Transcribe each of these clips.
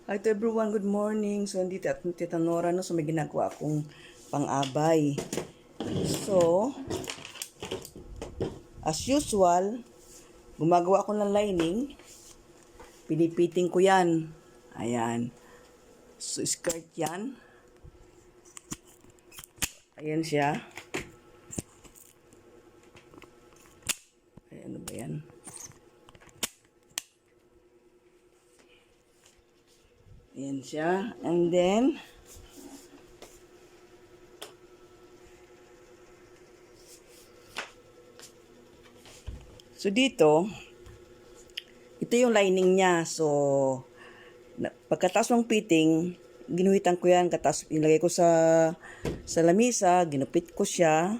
Hi to everyone, good morning. So, hindi Tita Nora, no? So, may ginagawa akong pang-abay. So, as usual, gumagawa ako ng lining. Pinipiting ko yan. Ayan. So, skirt yan. Ayan siya. Ayan, ano ba yan? Ayan siya. And then, so dito, ito yung lining niya. So, pagkatapos ng fitting, ginuhitan ko yan. Katapos ilagay ko sa lamisa, ginupit ko siya.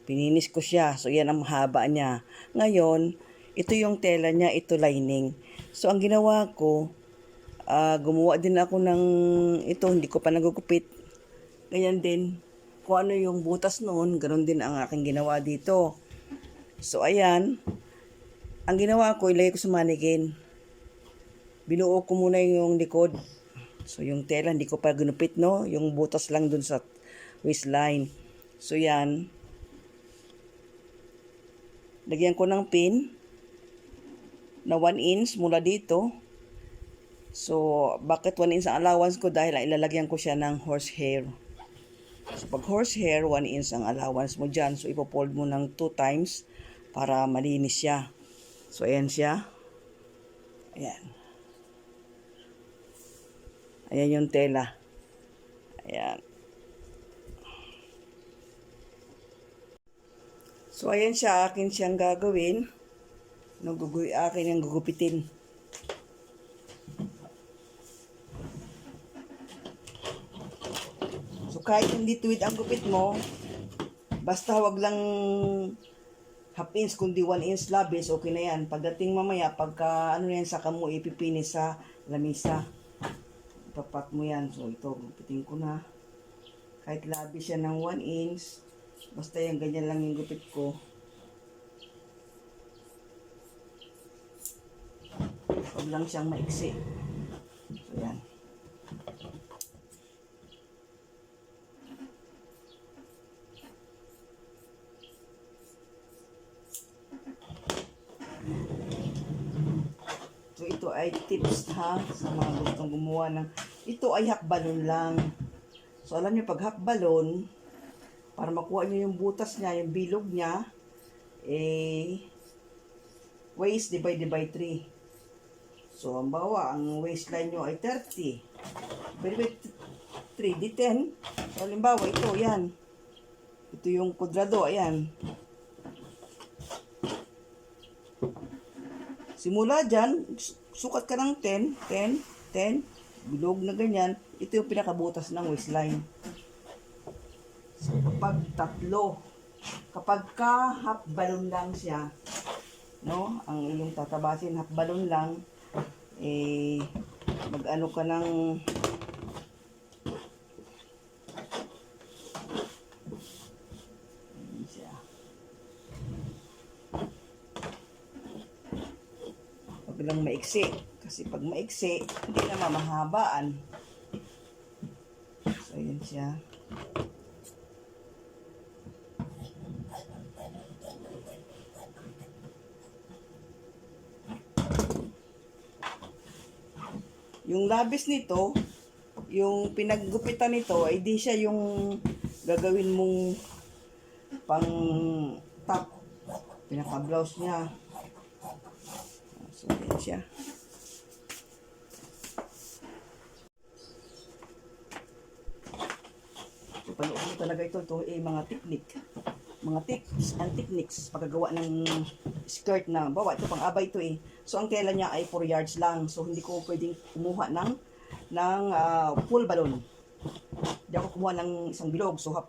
Pininis ko siya. So, yan ang haba niya. Ngayon, ito yung tela niya, ito lining. So, ang ginawa ko, gumawa din ako ng ito, hindi ko pa nagugupit. Ganyan din. Kung ano yung butas noon, ganoon din ang aking ginawa dito. So, ayan. Ang ginawa ko, ilagay ko sa mannequin. Binuo ko muna yung likod. So, yung tela, hindi ko pa ginupit, no? Yung butas lang dun sa waistline. So, yan. Lagyan ko ng pin na 1 inch mula dito. So, bakit 1 inch ang allowance ko? Dahil ilalagyan ko siya ng horsehair. So, pag horsehair, 1 inch ang allowance mo dyan. So, ipofold mo ng 2 times para malinis siya. So, ayan siya. Ayan. Ayan yung tela. Ayan. So, ayan siya. Akin siyang gagawin. Akin yung gugupitin. So, kahit hindi tuwid ang gupit mo, basta wag lang half inch, kundi 1 inch labis, okay na yan. Pagdating mamaya, pagka ano yan, saka mo ipipinis sa lamisa. Ipapak mo yan. So, ito, gupitin ko na. Kahit labis yan ng 1 inch, basta yung ganyan lang yung gupit ko. Huwag lang siyang maiksi. So, yan. So, ito ay tips ha, sa mga gustong gumawa ng, ito ay half balloon lang. So, alam niyo, pag half balloon, para makuha niyo yung butas niya, yung bilog niya, waist divided by 3. So, ang bawa, ang waistline nyo ay 30. Divided by 3, di 10. So, halimbawa, ito, yan. Ito yung kudrado, ayan. Simula dyan, sukat ka ng 10, 10, 10, bilog na ganyan. Ito yung pinakabutas ng waistline. So, kapag tatlo, kapag ka half balloon lang siya, no, ang iyong tatabasin, half balloon lang, mag-ano ka ng wag lang maiksi. Kasi pag maiksi, hindi na mamahabaan. So, yun siya. Yung labis nito, yung pinaggupitan nito, ay di siya yung gagawin mong pang top. Pinaka-blouse niya. So, yan siya. So, panood mo talaga ito. Ito ay mga technique. Mga tips and techniques pagkagawa ng skirt na bawa ito pang abay ito so ang tela niya ay 4 yards lang, so hindi ko pwedeng kumuha ng full balloon. Hindi ako kumuha ng isang bilog, so half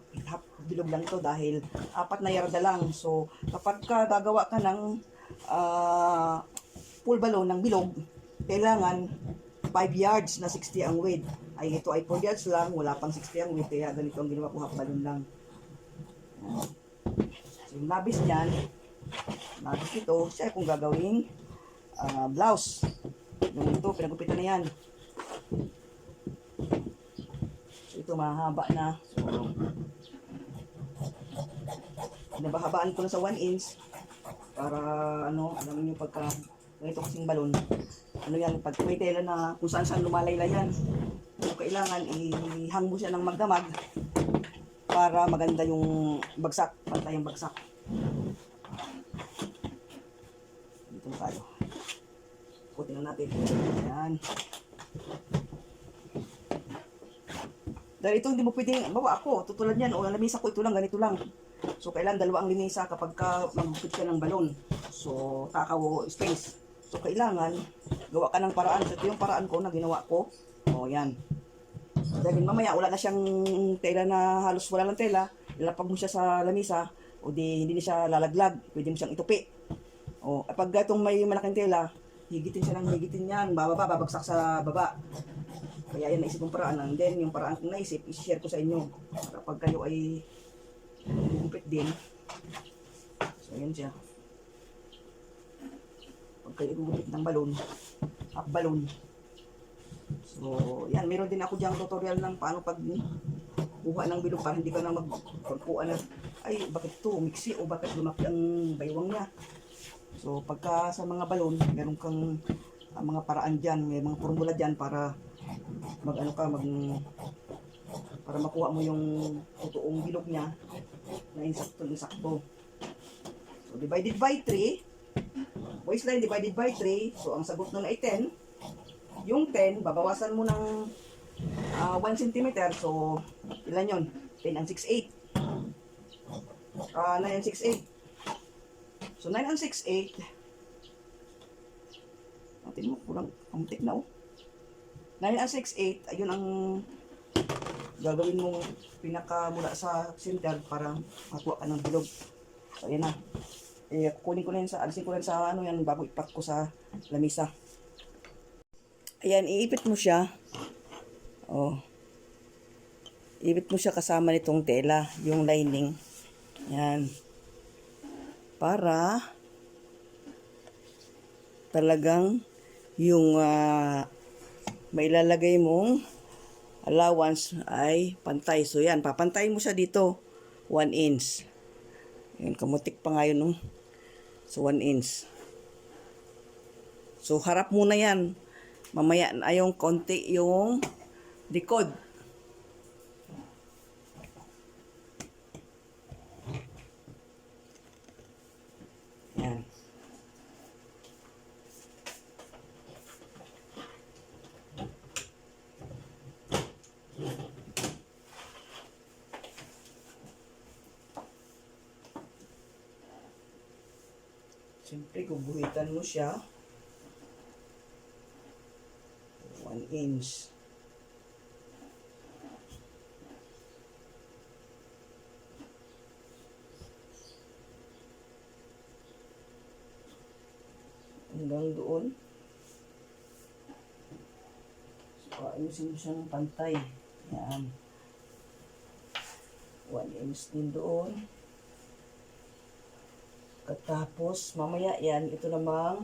bilog lang ito dahil 4 na yarda lang. So kapag gagawa ka ng full balloon ng bilog, kailangan 5 yards na 60 ang width. Ay ito ay 4 yards lang, wala pang 60 ang width, kaya ganito ang ginawa ko, half balloon lang. So, yung labis niyan, labis ito, siya kung gagawing blouse. Yung ito, pinagupitan na yan. So, ito mahaba na. So, nabahabaan ko na sa 1 inch para ano, alam niyo pagka ganito kasing balon, ano yan, pag may tela na kung saan saan lumalayla yan, so kailangan ihang mo siya ng magdamag para maganda yung bagsak, pantay yung bagsak. Dito na tayo. Putin na natin. Yan. Dahil ito hindi mo pwedeng, bawa ako, tutulad yan, o lamisa ko, ito lang, ganito lang. So, kailangan dalawa ang linisa kapag magupit ka ng balon. So, takaw o space. So, kailangan, gawa ka ng paraan. So, ito yung paraan ko na ginawa ko. O, yan. Dahil mamaya, wala na siyang tela na halos wala ng tela. Ilapag mo siya sa lamisa, o di, hindi na siya lalaglag. Pwede mo siyang itupi. O, kapag itong may malaking tela, higitin siya ng higitin yan. Bababa, babagsak sa baba. Kaya yan naisip kong paraan. And then, yung paraan kong naisip, isi-share ko sa inyo. Kapag kayo ay gugupit din. So, ayan siya. Pag kayo gugupit ng balon, half balon. So, yan. Meron din ako diyang tutorial ng paano pag buha ng bilog para hindi ka na magpagpuan na, ay, bakit to mixi o bakit lumaki ang baywang niya. So, pagka sa mga balon, meron kang mga paraan dyan, may mga formula dyan para para makuha mo yung totoong bilog niya na insakto. So, divided by 3, waistline divided by 3, so ang sagot nun ay 10. Yung 10, babawasan mo ng 1 cm, so ilan yun? 10 and 6/8. 9 and 6/8. So 9 and 6/8, natin mo, kurang kamtik na 9 and 6/8, ayun ang gagawin mo pinaka mula sa center para makuha ka ng bilog. So ayan na. Kukunin ko na yan alisin ko na sa ano yan bago ipak ko sa lamisa. Ayan, iipit mo siya. Oh. Iipit mo siya kasama nitong tela, yung lining. Yan. Para talagang yung mailalagay mong allowance ay pantay. So yan, papantay mo siya dito 1 inch. Yan, kamutik pa nga yun, no? So 1 inch. So harap muna yan. Mamaya na yung konti yung likod. Yan. Siyempre, guguhitan mo siya 1 inch. Hanggang doon. So, ayusin mo siya ng pantay. Yan. 1 inch din doon. Tapos, mamaya yan, ito namang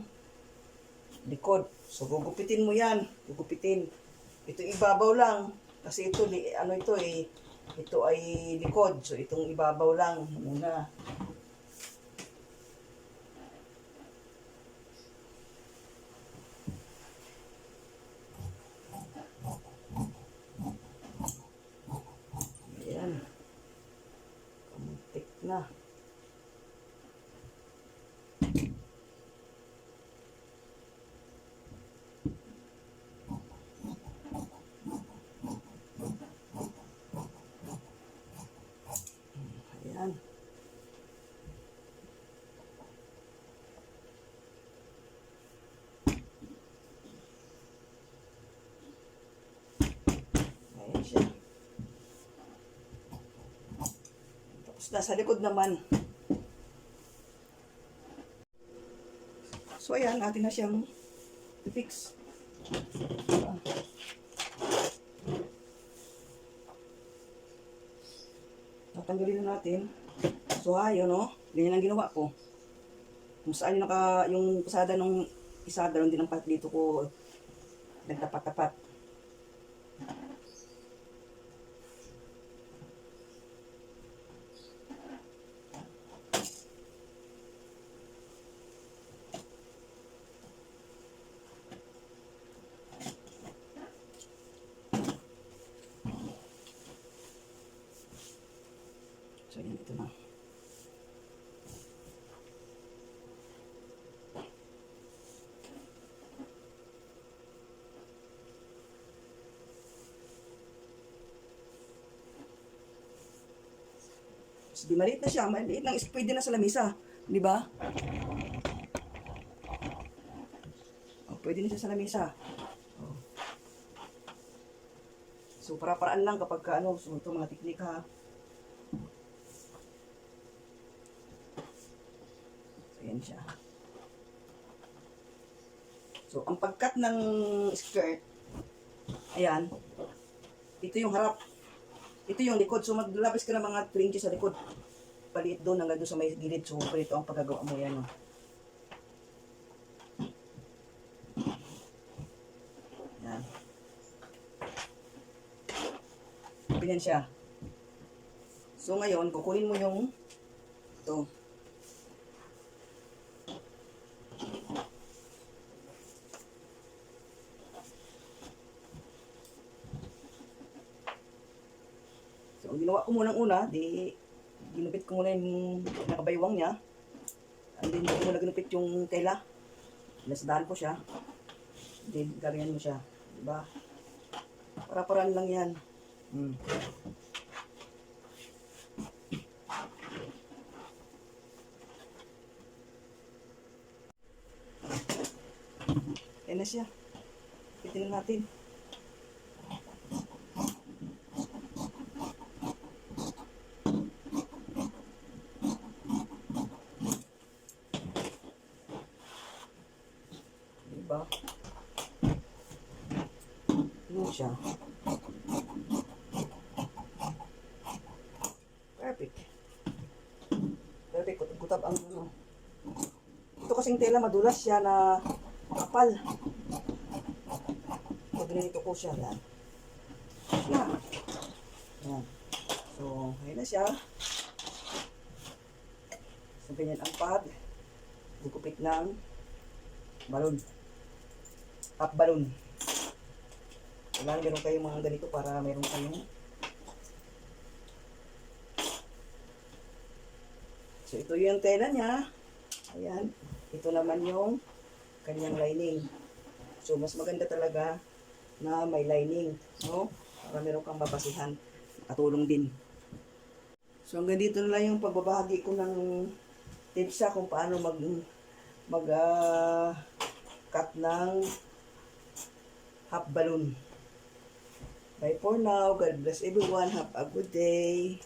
likod. So, gugupitin mo yan. Gugupitin. Ito ibabaw lang. Kasi ito, ito ay likod. So, itong ibabaw lang muna. Ayan. Kamuntik na. Ayan. Ayan siya. Tapos nasa likod naman. So ayan, atin na siyang i-fix. Tatanggalin na natin. So ayun, no? Ganyan ang ginawa ko. Kung saan yung pasada nung isa, ganoon din ang part dito ko nagtapat-tapat. So, yan, ito na. So, di maliit na siya. Maliit lang. Pwede na sa lamisa. Di ba? Oh, pwede na siya sa lamisa. Oh. So, para-paraan lang kapag ano, so, ito mga teknik ha. So, yan siya. So, ang pagkat ng skirt, ayan, ito yung harap. Ito yung likod. So, maglabas ka ng mga 2 inches sa likod. Paliit doon, hanggang doon sa may gilid. So, ito ang pagkagawa mo yan. Oh. Yan. Ganyan siya. So, ngayon, kukunin mo yung ito. So, ang ginawa ko munang una, di ginupit ko muna yung nakabaywang niya. And then, hindi ko muna ginupit yung tela. Nasdahan ko siya. Then, ganyan mo siya. Diba? Para-paraan lang yan. Yan na siya. Pitin na natin. Diba? Yan siya. Perfect. Perfect. Kutab ang ano. Ito kasing tela madulas siya na makapal. Pag ganito ko siya. Yan. Yan. Yan. So, ayun na siya. So, ganyan ang pad. Gugupit ng balon. Half balon. Kailangan meron kayong mga ganito para meron kayong. So, ito yung tela niya. Ayan. Ito naman yung kanyang lining. So, mas maganda talaga na may lining. No? Para meron kang mabasihan. Katulong din. So, hanggang dito na lang yung pagbabahagi ko ng tips kung paano cut ng half balloon. Bye for now. God bless everyone. Have a good day.